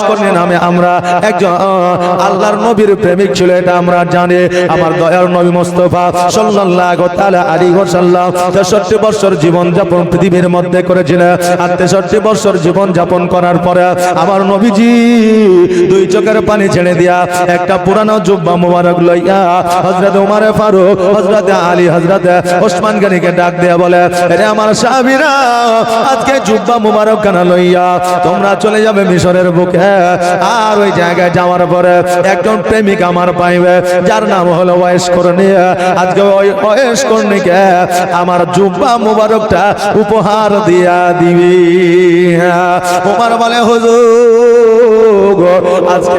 করলেন আমি আমরা একজন আল্লাহর নবীর প্রেমিক ছিল এটা আমরা জানি আমার দয়ার নবী মুস্তাফা সাল্লাল্লাহু তাআলা আলাইহি ওয়াসাল্লাম 63 বছর জীবন যাপন পৃথিবীর মধ্যে করেছিলেন আর 63 বছর জীবন যাপন করার পরে আমার নবীজি দুই চোখের পানি ছেড়ে দিয়া একটা পুরানো জুব্বা মোবারক লইয়া হযরত ওমর ফারুক হযরত আলী হযরত ওসমান গনিকে ডাক দেয়া বলে আরে আমার সাহাবীরা আজকে জুব্বা মোবারক খানা লইয়া তোমরা চলে যাবে মিশরের বুকে আর ওই জায়গায় যাওয়ার পরে একজন প্রেমিক আমার পাইবে যার নাম হলো ওয়াইস করনি আজকে ওই ওয়াইস করনিকে আমার জুব্বা মোবারকটা উপহার দিয়া দিবি ওমর বলে হুজুর আজকে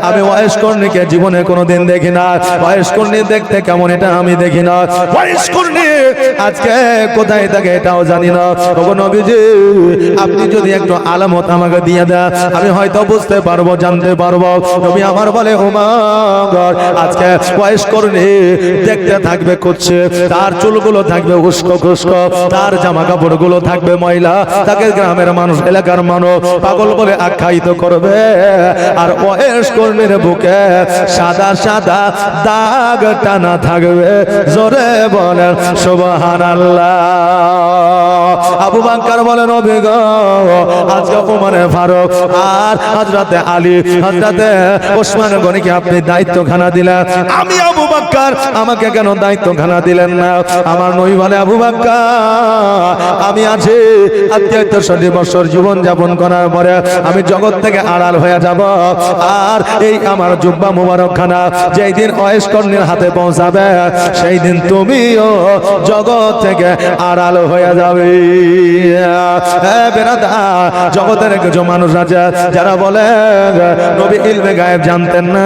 আমি ওয়াইস করনিকে জীবনে কোনোদিন দেখি না ওয়াইস করনি দেখতে কেমন এটা আমি দেখি না ওয়াইস করনি আজকে কোথায় থাকে এটাও জানি না ওগো নবীজি আপনি যদি একটু আলামত আমাকে দিয়ে দেন আমি হয়তো বুঝতে পারবো জানতে পারবো তুমি আমার বলে ওমর আজকে ওয়াইস করনি দেখতে থাকবে করছে তার চুলগুলো থাকবে উস্কো খুস্কো তার জামা কাপড়গুলো থাকবে ময়লা তাকে গ্রামের মানুষ এলাকার মানুষ পাগল বলে আখ্যায়িত করবে আর ওয়াইস করনির বুকে সাদা সাদা দাগ টানা থাকবে জোরে বলেন সুবহানাল্লাহ আবু বকর বলেন নবী গো আজকে ওমর ফারুক আর হযরত আলী হযরত ওসমান গনিকে আপনি দায়িত্বখানা দিলেন আমি আবু বকর আমাকে কেন দায়িত্বখানা দিলেন না আমার নবী বলে আবু বকর আমি আছি আজকে 63 বছর জীবন যাপন করার পরে আমি জগৎ থেকে আড়াল হয়ে যাব আর এই আমার জুব্বা মোবারক খানা যেই দিন ওয়াইস করনির হাতে পৌঁছাবে সেই দিন তুমিও জগৎ থেকে আড়াল হয়ে যাবে জগতের কিছু মানুষ আছে যারা বলে নবী ইলমে গায়েব জানতেন না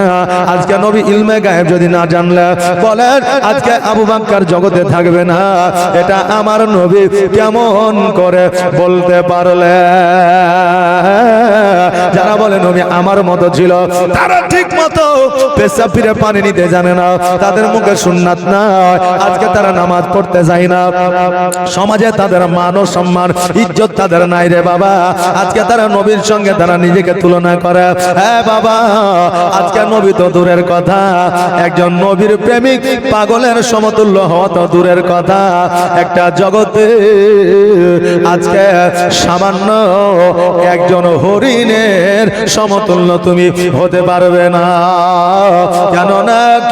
আজকে নবী ইলমে গায়েব যদি না জানলে বলেন আজকে আবু বকর জগতে থাকবে না এটা আমার নবী কেমন করে বলতে পারলে যারা বলে নবী আমার মতো ছিল তারা ঠিক মতো পেশাব ফিরে পানি নিতে জানে না তাদের মুখে সুন্নাত না আজকে তারা নামাজ পড়তে যায় না সমাজে তাদের মান ও সম্মান ইজ্জত তাদের নাই রে বাবা আজকে তারা নবীর সঙ্গে তারা নিজেকে তুলনা করে হ্যাঁ বাবা আজকে নবী তো দূরের কথা একজন নবীর প্রেমিক পাগলের সমতুল্য হওয়া তো দূরের কথা একটা জগতে আজকে সামান্য একজন হরিণের সমতুল্য তুমি হতে পারবে না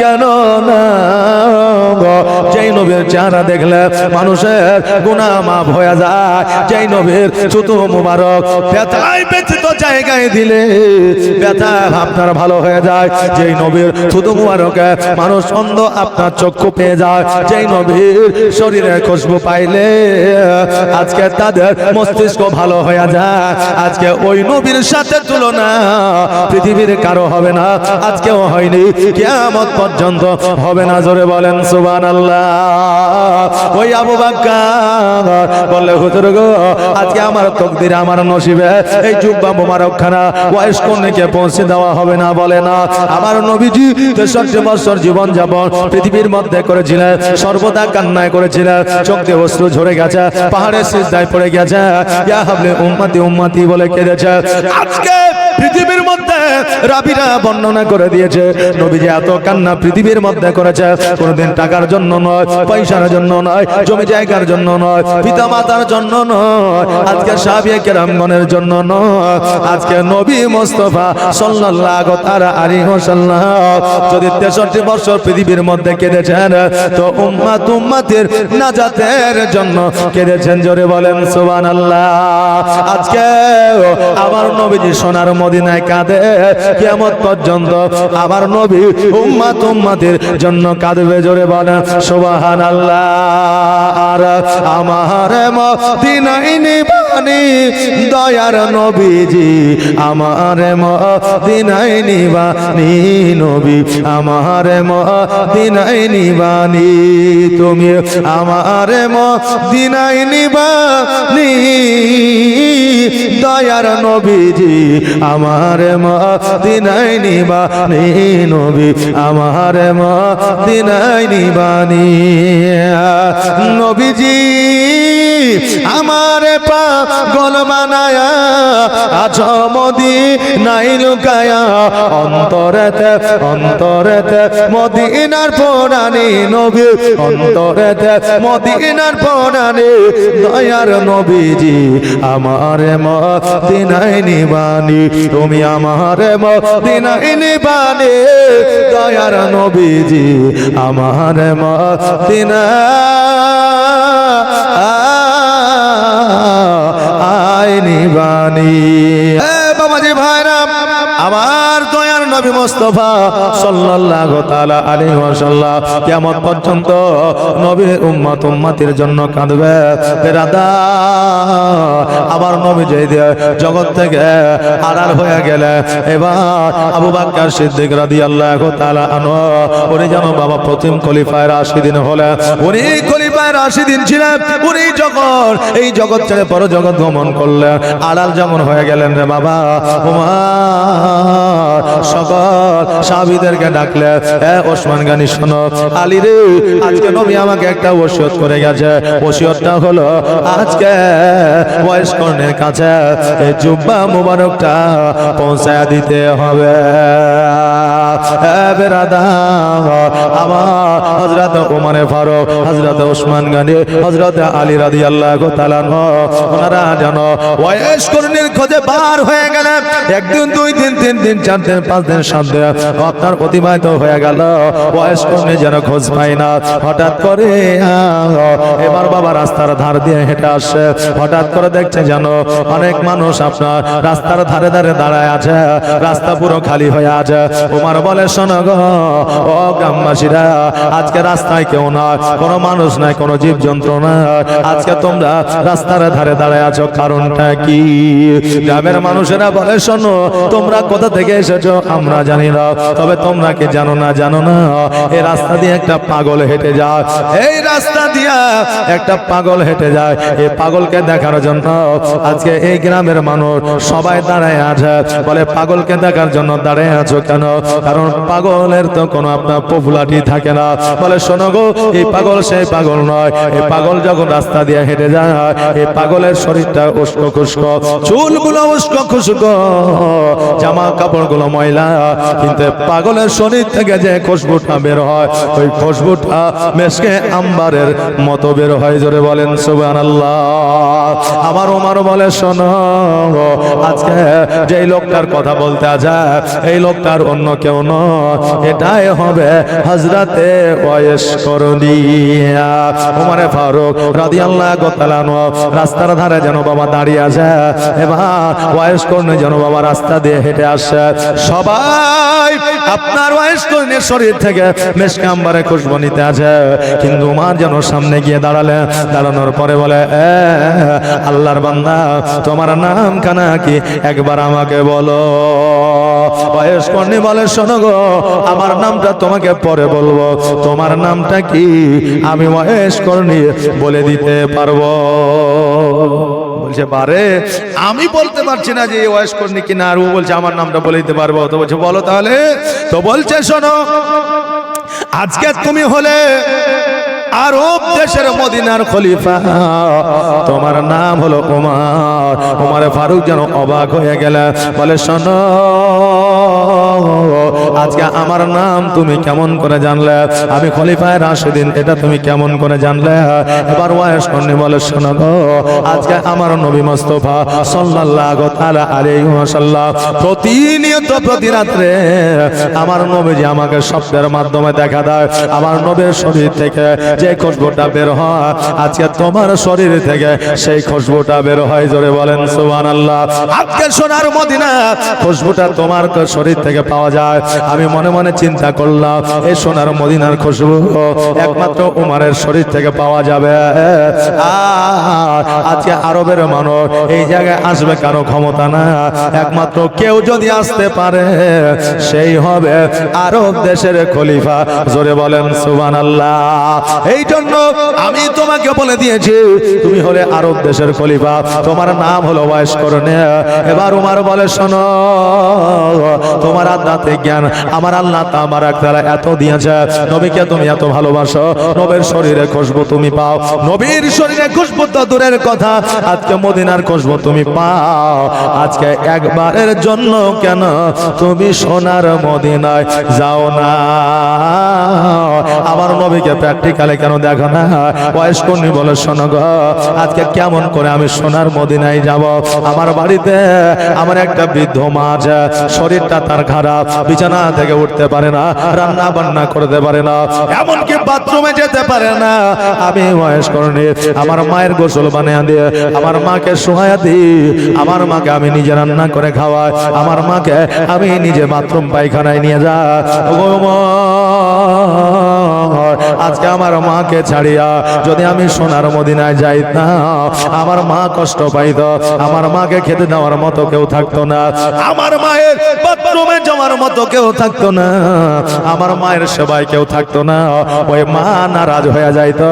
কেন না যেই নবীর চেহারা দেখলে মানুষের গুনাহ মাফ হয়ে যায় যেই নবীর থুতু মুবারক ব্যথায় ব্যথিত জায়গায় দিলে ব্যথা আপনার ভালো হয়ে যায় যেই নবীর থুতু মুবারকে মানুষ অন্ধ আপনার চক্ষু পেয়ে যায় যেই নবীর শরীরে খুশবু পাইলে আজকে তাদের মস্তিষ্ক ভালো হয়ে যায় আজকে ওই নবীর সাথে তুলনা পৃথিবীর কারো হবে না আজকেও হয়নি কিয়ামত পর্যন্ত হবে না জোরে বলেন সুবহানাল্লাহ ওই আবু বকর বলে হুজুর গো আজকে আমার তকদিরে আমার নসিবে এই জুব্বা মোবারক খানা ওয়াইস করনিকে পৌঁছে দেওয়া হবে না বলে না আমার নবীজি 63 বছর জীবন যাপন পৃথিবীর মধ্যে করেছিলেন সর্বদা কান্নায় করেছিলেন চোখ দিয়ে অশ্রু ঝরে গেছে পাহাড়ের সিজদায় পড়ে গেছে ইয়া হাবলে উম্মতি উম্মতি বলে কেঁদেছে আজকে পৃথিবীর মধ্যে রাবিরা বর্ণনা করে দিয়েছে নবীজি এত কান্না পৃথিবীর মধ্যে করেছে কোনদিন টাকার জন্য নয় পয়সার জন্য নয় জমি জায়গার জন্য নয় পিতা মাতার জন্য নয় আজকে সাহাবায়ে কেরামগণের জন্য নয় আজকে নবী মুস্তাফা সাল্লাল্লাহু তাআলা আলাইহি ওয়াসাল্লাম যদি 63 বছর পৃথিবীর মধ্যে কেঁদেছেন তো উম্মতের নাজাতের জন্য কেঁদেছেন জোরে বলেন সুবহানাল্লাহ আজকে আমার নবীজি সোনার মদিনায় কাঁদে কিয়ামত পর্যন্ত আমার নবী উম্মতের জন্য কাঁদবে জোরে বলেন সুবহানাল্লাহ আর আমার মদিনায় নিবানি দয়ার নবীজি আমার মদিনায় নিবানি নবী আমার মদিনায় নিবানি তুমি আমার মদিনায় নিবানি দয়ার নবীজি আমার মদিনায় নিবানি নবী আমার মদিনায় নিবানি নবীজি আমারে পাগল বানায়া আছো মদিনায় লুকায়া অন্তরেতে অন্তরেতে মদিনার পরাণে নবী অন্তরেতে মদিনার পরাণে দয়ার নবীজি আমারে মদিনায় নিবানি তুমি আমারে মদিনায় নিবানি দয়ার নবীজি আমারে মদিনায় নিবানি। বাবাজি ভাইরা আমার দয়ার নবী মুস্তাফা সাল্লাল্লাহু তাআলা আলাইহি ওয়াসাল্লাম কিয়ামত পর্যন্ত নবীর উম্মত উম্মতের জন্য কাঁদবে। বেরাদা আবার নবী যেই জগৎ থেকে আড়াল হয়ে গেলে এবার আবু বকর সিদ্দিক রাদিয়াল্লাহু তাআলা আনহু উনি যেন বাবা প্রথম খলিফায়ে রাশিদিন হলেন। উনি খলিফায়ে রাশিদিন ছিলেন। উনি যখন এই জগৎ ছেড়ে পর জগৎ গমন করলেন আড়াল যেমন হয়ে গেলেন রে বাবা সকল সাহাবীদেরকে ডাকলে ওসমান গানি শোনো আলী রে আজকে নবী আমাকে একটা ওসিয়ত করে গেছে। ওসিয়তটা হলো আজকে ওয়াইস কর্ণের কাছে এই জুব্বা মুবারকটা পৌঁছায় দিতে হবে। আমার হযরত ওমর ফারুক হযরত ওসমান গনি হযরত আলী রাদিয়াল্লাহু তাআলা ওনারা যেন ওয়াইস কর্ণের খোঁজে বার হয়ে গেলেন। একদিন দুই দিন তিন দিন চার দিন পাঁচ দিন সাত দিন আপনার অতিবাহিত হয়ে গেল ওয়াইস কর্ণে যেন খোঁজ পাই না। হঠাৎ করে এবার বাবা রাস্তার ধার দিয়ে হেঁটে আসে। হঠাৎ করে দেখছে যেন অনেক মানুষ আপনার রাস্তার ধারে ধারে দাঁড়ায় আছে। রাস্তা পুরো খালি হয়ে আছে। ওমর বলে শোনো গো ও গ্রামবাসীরা আজকে রাস্তায় কেউ না, কোনো মানুষ নাই, কোনো জীব জন্তু না। আজকে তোমরা রাস্তার ধারে দাঁড়ায় আছো কারণটা কি? গ্রামের মানুষেরা বলে শোনো তোমরা কোথা থেকে এসেছো আমরা জানি না, তবে তোমরা কি জানো না এই রাস্তা দিয়ে একটা পাগল হেঁটে যায়। এই রাস্তা দিয়ে একটা পাগল হেঁটে যায়। এই পাগলকে দেখার জন্য আজকে এই গ্রামের মানুষ সবাই দাঁড়ায় আছে। বলে পাগলকে দেখার জন্য দাঁড়ায় আছো কেন? কারণ পাগলের তো কোনো আপনার পপুলারিটি থাকে না। বলে শোনো গো এই পাগল সেই পাগল নয়। এই পাগল যখন রাস্তা দিয়ে হেঁটে যায় এই পাগলের শরীরটা উস্কো খুস্কো, চুলগুলো উস্কো খুস্কো, জামা কাপড়গুলো ময়লা, কিন্তু পাগলের শরীর থেকে যে খুশবুটা বের হয় ওই খুশবুটা মেশকে আম্বারের মতো বের হয়। জোরে বলেন সুবহানাল্লাহ। আমার ওমর বলে শোনো আজকে যে লোকটার কথা বলতে আছে এই লোকটার অন্য কেউ নয়, এটাই হবে হযরতে ওয়াইস করণী। ওমর ফারুক রাদিয়াল্লাহু তাআলা আনহু রাস্তার ধারে যেন বাবা দাঁড়িয়ে আছে। এবার ওয়াইস করণী যেন বাবা রাস্তা দিয়ে হেঁটে আসে। সবাই আপনার ওয়াইস করণীর শরীর থেকে মেশকে আম্বারে খুশবু নিতে আছে। কিন্তু ওমর যেন সামনে গিয়ে দাঁড়ালেন। দাঁড়ানোর পরে বলে আল্লাহর বান্দা তোমার নাম কানা কি একবার আমাকে বলো। ওয়াইস করণী বলে শোনো গো আমার নামটা তোমাকে পরে বলবো, তোমার নামটা কি আমি ওয়াইস করণী বলে দিতে পারবো। বলছে বারে আমি বলতে পারছি না যে ওয়াইস করণী কিনা, আর ও বলছে আমার নামটা বলে দিতে পারবো। তো বলছে বলো তাহলে। তো বলছে শোনো আজকে তুমি হলে আরব দেশের মদিনার খলিফা, তোমার নাম হলো ওমর। ওমর ফারুক যেন অবাক হয়ে গেল। বলে শোনো আজকে আমার নাম তুমি কেমন করে জানলে? আমি খলিফায়ে রাশিদিন, এটা তুমি কেমন করে জানলে? এবার ওয়াইস করণী বলে শোনো গো আজকে আমার নবী মুস্তাফা সাল্লাল্লাহু তাআলা আলাইহি ওয়াসাল্লাম প্রতিনিয়ত প্রতি রাত্রে আমার নবীজি আমাকে স্বপ্নের মাধ্যমে দেখা দেয়। আমার নবীর শরীর থেকে যে খুশবুটা বের হয় আজকে তোমার শরীর থেকে সেই খুশবুটা বের হয়। জোরে বলেন সুবহানাল্লাহ। আজকে সোনার মদিনা খুশবুটা তোমার শরীর থেকে পাওয়া যায়। আমি মনে মনে চিন্তা করলাম এই সোনার মদিনার খুশবু একমাত্র উমরের শরীর থেকে পাওয়া যাবে। আজকে আরবের মানুষ এই জায়গায় আসবে কারো ক্ষমতা না, একমাত্র কেউ যদি আসতে পারে সেই হবে আরব দেশের খলিফা। জোরে বলেন সুবহানাল্লাহ। এই জন্য আমি তোমাকে বলে দিয়েছি তুমি হলে আরব দেশের খলিফা, তোমার নাম হলো ওয়াইস করণী। এবার উমর বলে শোনো তোমার আদাতে জ্ঞান আমার আল্লাহ তাবারক তাআলা এত দিয়েছে। নবীকে তুমি এত ভালোবাসো, নবীর শরীরে খুশবু তুমি পাও, নবীর শরীরে খুশবু তো দূরের কথা, আজকে মদিনার খুশবু তুমি পাও। আজকে একবারের জন্য কেন তুমি সোনার মদিনায় যাও না? আমার নবীকে প্র্যাকটিক্যালে কেন দেখো না? বয়স কন্যা বলে শোনো গো, আজকে কেমন করে আমি সোনার মদিনায় যাব? আমার বাড়িতে আমার একটা বৃদ্ধ মা আছে, শরীরটা তার খারাপ, বিছানা থেকে উঠতে পারে না, রান্না বান্না করতে পারে না, এমনকি বাথরুমে যেতে পারে না। আমি বয়স কন্যা আমার মায়ের গোসল বানিয়ে দিয়ে আমার মাকে শোয়া দিই, আমার মাকে আমি নিজে রান্না করে খাওয়াই, আমার মাকে আমি নিজে বাথরুম পায়খানায় নিয়ে যাই। আজকে আমার মাকে ছাড়িয়া যদি আমি সোনার মদিনায় যাই না, আমার মা কষ্ট পাইত, আমার মাকে খেতে দেওয়ার মতো কেউ থাকতো না, আমার মায়ের বাথরুমে যাওয়ার মতো কেউ থাকতো না, আমার মায়ের সেবায় কেউ থাকতো না। ওই মা নারাজ হয়ে যাইতো,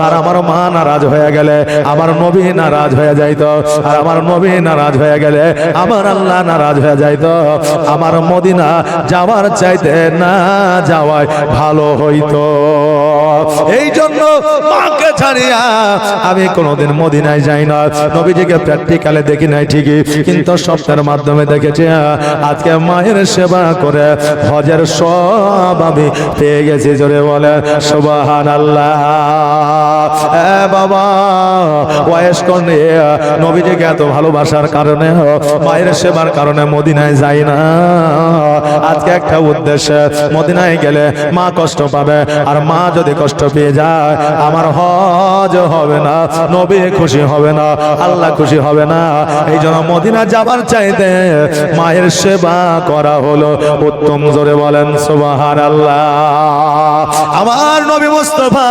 আর আমার মা নারাজ হয়ে গেলে আমার নবী নারাজ হয়ে যাইতো, আর আমার নবী নারাজ হয়ে গেলে আমার আল্লাহ নারাজ হয়ে যাইতো। আমার মদিনা যাওয়ার চাইতে না যাওয়ায় ভালো হইতো। এই জন্য মাকে ছাড়িয়া আমি কোনোদিন মদিনায় যাই না। নবীজিকে প্র্যাকটিক্যালে দেখি নাই ঠিকই, কিন্তু স্বপ্নের মাধ্যমে দেখেছি। আজকে মায়ের সেবা করে হজের সব আমি পেয়ে গেছি। জোরে বলে সুবহানাল্লাহ। বাবা ওয়াইস করলে নবীজিকে এত ভালোবাসার কারণে, মায়ের সেবার কারণে মদিনায় যাই না। আজকে একটা উদ্দেশ্য, মদিনায় গেলে মা কষ্ট পাবে, আর মা যদি কষ্ট পেয়ে যায় আমার হজ হবে না, নবী খুশি হবে না, আল্লাহ খুশি হবে না। এই জন্য মদিনা যাবার চাইতে মায়ের সেবা করা হলো উত্তম। জোরে বলেন সুবহানাল্লাহ। আমার নবী মুস্তাফা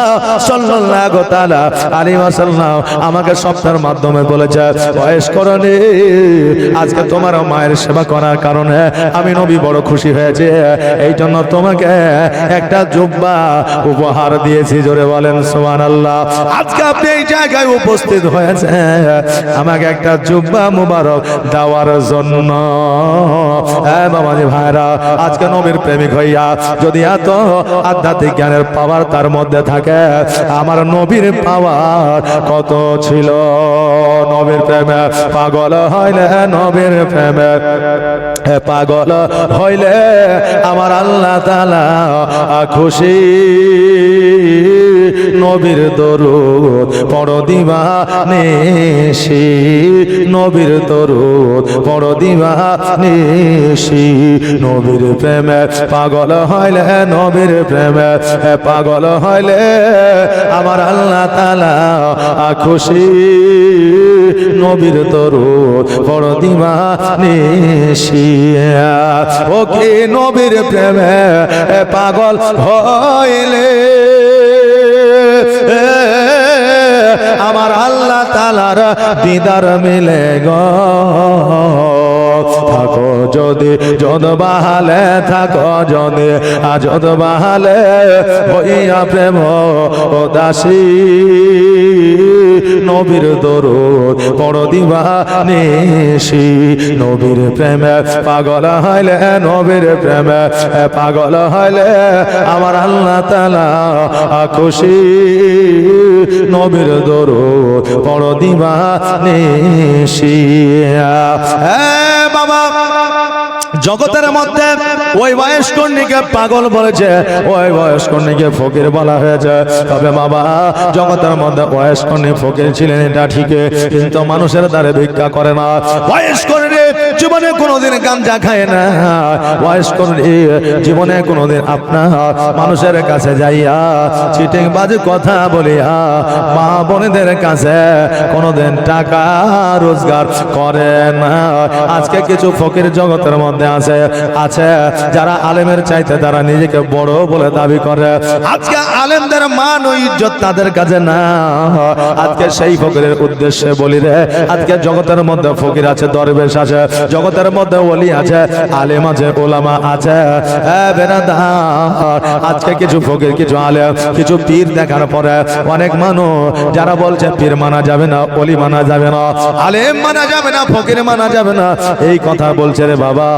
সাল্লাল্লাহু তাআলা আলাইহি ওয়াসাল্লাম আমাকে স্বপ্নের মাধ্যমে বলেছে, বয়স করনি আজকে তোমার মায়ের সেবা করার কারণে আমি নবী বড় খুশি হয়েছে, এই জন্য তোমাকে একটা জুব্বা উপহার দিয়েছি। জোরে বলেন সুবহানাল্লাহ। আজকে আপনি এই জায়গায় উপস্থিত হয়েছে আমাকে একটা জুব্বা মুবারক দেওয়ার জন্য। বাবাজি ভাইরা, আজকে নবীর প্রেমিক হইয়া যদি এত আধ্যাত্মিক জ্ঞানের পাওয়ার তার মধ্যে থাকে, আমার নবীর পাওয়ার কত ছিল। নবীর প্রেমে পাগল হইলে, নবীর প্রেমে পাগল হইলে আমার আল্লাহ তাআলা খুশি। নবীর দরুদ পড়ো দিবানিশি, নবীর দরুদ পড়ো দিবানিশি। নবীর প্রেমে পাগল হইলে, নবীর প্রেমে পাগল হইলে আমার আল্লাহ তাআলা খুশি। নবীর দরুদ পড়ো দিবানিশি। ওকে নবীর প্রেমে পাগল হইলে আমার আল্লাহ তাআলার দিদার মিলে গো। থাকো যদি যদ বাহালে, থাকো যদি আজদ বাহালে, হইয়া প্রেম দাসী। নবীর দরুদ পড়ো দিবানিশি। নবীর প্রেমে পাগল হইলে, নবীর প্রেমে পাগল হইলে আমার আল্লাহ তাআলা খুশি। নবীর দরুদ পড়ো দিবানিশি। বাবা জগতের মধ্যে ওই বয়স কন্যাকে পাগল বলেছে, ওই বয়স কন্যাকে ফকির বলা হয়েছে। তবে বাবা জগতের মধ্যে বয়স কন্যা ফকির ছিলেন এটা ঠিক, কিন্তু মানুষের দ্বারে ভিক্ষা করে না। বয়স কন্যা জীবনে কোনোদিন গাঞ্জা খায় না, বয়স কন্যা জীবনে কোনোদিন আপনার মানুষের কাছে যাইয়া চিটিং বাজে কথা বলিয়া মা বোনদের কাছে কোনোদিন টাকা রোজগার করে না। আজকে কিছু ফকির জগতের মধ্যে আছে যারা আলেমের চাইতে তারা নিজেকে বড় বলে দাবি করে। আজকে আলেমদের মান ও ইজ্জত তাদের কাছে না। আজকে সেই ফকিরের উদ্দেশ্যে বলি রে, আজকে জগতের মধ্যে ফকির আছে, দরবেশ আছে, জগতের মধ্যে ওলি আছে, আলেম আছে, ওলামা আছে। আজকে কিছু ফকির, কিছু আলেম, কিছু পীর দেখার পরে অনেক মানুষ যারা বলছে পীর মানা যাবে না, ওলি মানা যাবে না, আলেম মানা যাবে না, ফকির মানা যাবে না, এই কথা বলছে রে বাবা।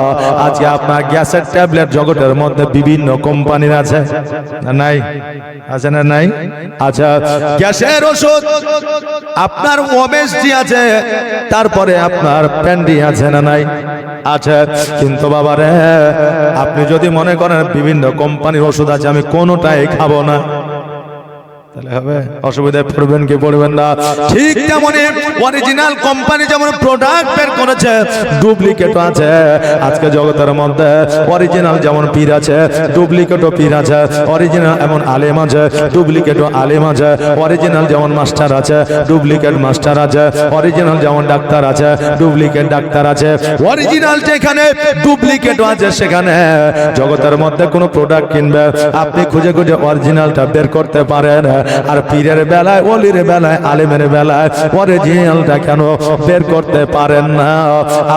আজকে আপনার গ্যাসের ট্যাবলেট জগতের মধ্যে বিভিন্ন কোম্পানির আছে না নাই? আছে না নাই? আচ্ছা, গ্যাসের ওষুধ আপনার ওমেসজি আছে, তারপরে আপনার প্যান্ডি আছে না নাই? আচ্ছা, কিন্তু বাবা রে, আপনি যদি মনে করেন বিভিন্ন কোম্পানির ওষুধ আছে আমি কোনোটাই খাবো না, তাহলে হবে? অসুবিধায় পড়বেন কি পড়বেন না? ঠিক তেমনই অরিজিনাল কোম্পানি যেমন প্রোডাক্ট বের করেছে, ডুপ্লিকেটও আছে। আজকে জগতের মধ্যে অরিজিনাল যেমন পীর আছে, ডুপ্লিকেটও পীর আছে। অরিজিনাল এমন আলেম আছে, ডুপ্লিকেটও আলেম আছে। অরিজিনাল যেমন মাস্টার আছে, ডুপ্লিকেট মাস্টার আছে। অরিজিনাল যেমন ডাক্তার আছে, ডুপ্লিকেট ডাক্তার আছে। অরিজিনাল যেখানে, ডুপ্লিকেটও আছে সেখানে। জগতের মধ্যে কোনো প্রোডাক্ট কিনবে, আপনি খুঁজে খুঁজে অরিজিনালটা বের করতে পারেন। আর পীরের বেলায়, ওলির বেলায়, আলেমের বেলায় অরিজিনালটা কেন বের করতে পারেন না?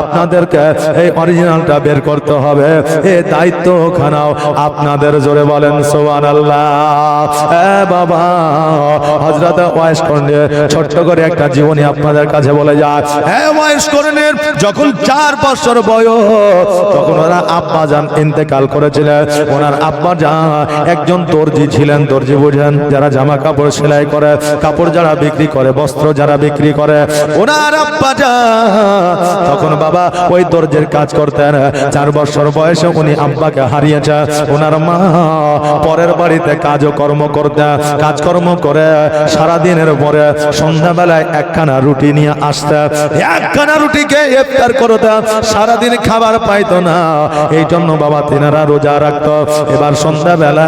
আপনাদেরকে এই অরিজিনালটা বের করতে হবে, এই দায়িত্ব খানাও আপনাদের। জোরে বলেন সুবহানাল্লাহ। বাবা, হযরত ওয়াইস করণের ছোট্ট করে একটা জীবনী আপনাদের কাছে বলে যায়। ওয়াইস করণের যখন 4 বছর বয়স, তখন ওরা আব্বা জান ইন্তেকাল করেছিলেন। ওনার আব্বা জান একজন দর্জি ছিলেন। দর্জি বুঝেন? যারা জামা কাপড় সেলাই করে, কাপড় যারা বিক্রি করে, বস্ত্র যারা বিক্রি করে, ওনার আব্বা জান তখন বাবা ওই দর্জির কাজ করতেন। 4 বছর বয়সে উনি আব্বাকে হারিয়েছে। ওনার মা পরের বাড়িতে কাজকর্ম করতেন। কাজকর্ম করে সারাদিনের পরে সন্ধ্যাবেলায় একখানা রুটি নিয়ে আসতেন। একখানা রুটিকে ইফতার করতেন। সারাদিন খাবার পাইতো না, এই জন্য বাবা তিনারা রোজা রাখতো। এবার সন্ধ্যাবেলা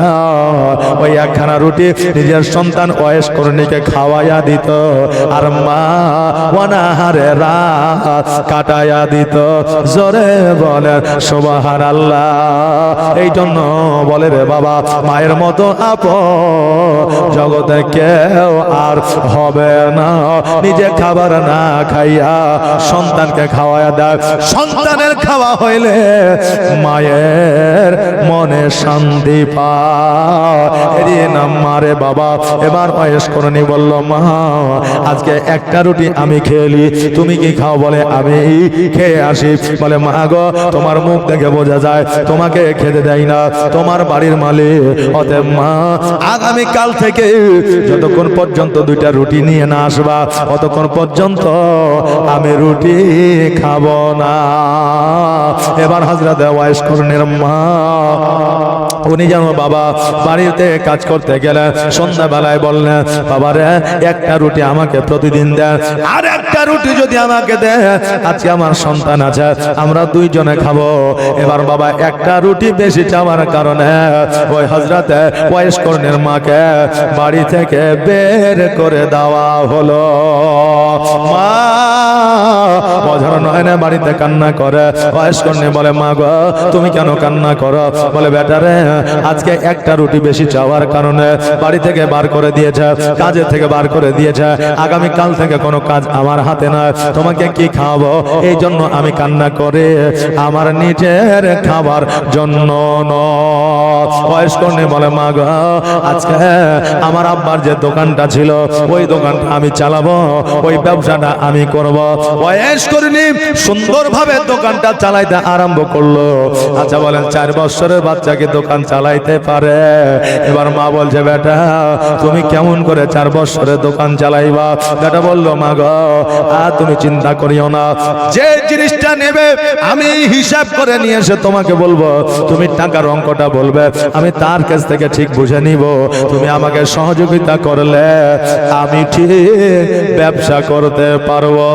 ওই একখানা রুটি নিজের সন্তান ওয়াইস করণীকে খাওয়াইয়া দিত, আর মা অনাহারে রাত কাটাইয়া দিত। জোরে বলে সুবহানাল্লাহ। এই জন্য বলে রে বাবা, মায়ের মতো আপন জগতে কেউ আর হবে না। নিজে খাবার না খাইয়া সন্তানকে খাওয়াইয়া দেয়। সন্তানের খাওয়া হইলে মায়ের মনে শান্তি পায়। এরই নাম মারে বাবা। এবার ওয়াইস করণী বলল, মা আজকে একটা রুটি আমি খেলি, তুমি কি খাও? বলে আমি খেয়ে আসি। বলে মা গো, তোমার মুখ দেখে বোঝা যায় তোমাকে খেতে দেয় না তোমার বাড়ির মালিক। অতএব মা, আগামী কাল থেকে যতক্ষণ পর্যন্ত 2টা রুটি নিয়ে না আসবা, ততক্ষণ পর্যন্ত আমি রুটি খাবো না। এবার হযরত ওয়াইস করণীর মা, উনি যেন বাবা বাড়িতে কাজ করতে গেলে সন্ধ্যাবেলায় বললেন, বাবা রে, একটা রুটি আমাকে প্রতিদিন দেন, আর একটা রুটি যদি আমাকে দেন, আজকে আমার সন্তান আছে, আমরা 2 জনে খাবো। এবার বাবা একটা রুটি বেশি চাওয়ার কারণে ওই হযরত ওয়াইস করণীর মাকে বাড়ি থেকে বের করে দেওয়া হলো। মা অঝর নয়নে বাড়িতে কান্না করে। ওয়াইস করণী বলে, মা গো, তুমি কেন কান্না করো? বলে বেটারে, আজকে একটা রুটি বেশি চাওয়ার কারণে বাড়ি থেকে বার করে দিয়েছে, কাজে থেকে বার করে দিয়েছে। আগামী কাল থেকে কোনো কাজ আমার হাতে না, তোমাকে কি খাওয়াবো? এই জন্য আমি কান্না করে, আমার নিজের খাবার জন্য ওয়াইস করণী বলে, মা গো, আজকে আমার আব্বার যে দোকানটা ছিল, ওই দোকানটা আমি চালাবো, ওই ব্যবসাটা আমি করব। ওয়াইস করণী সুন্দরভাবে দোকানটা চালাইতে আরম্ভ করলো। আচ্ছা বলেন, 4 বছরের বাচ্চাকে দোকান চালাইতে পারে? এবার মা বলছে, বেটা তুমি কেমন করে 4 বছরের দোকান চালাইবা? বেটা বললো, মা গো, তুমি চিন্তা করিও না, যে জিনিসটা নেবে আমি হিসাব করে নিয়ে এসে তোমাকে বলবো, তুমি টাকার অঙ্কটা বলবে, আমি তার কাছ থেকে ঠিক বুঝে নিব। তুমি আমাকে সহযোগিতা করলে আমি ঠিক ব্যবসা করতে পারবো।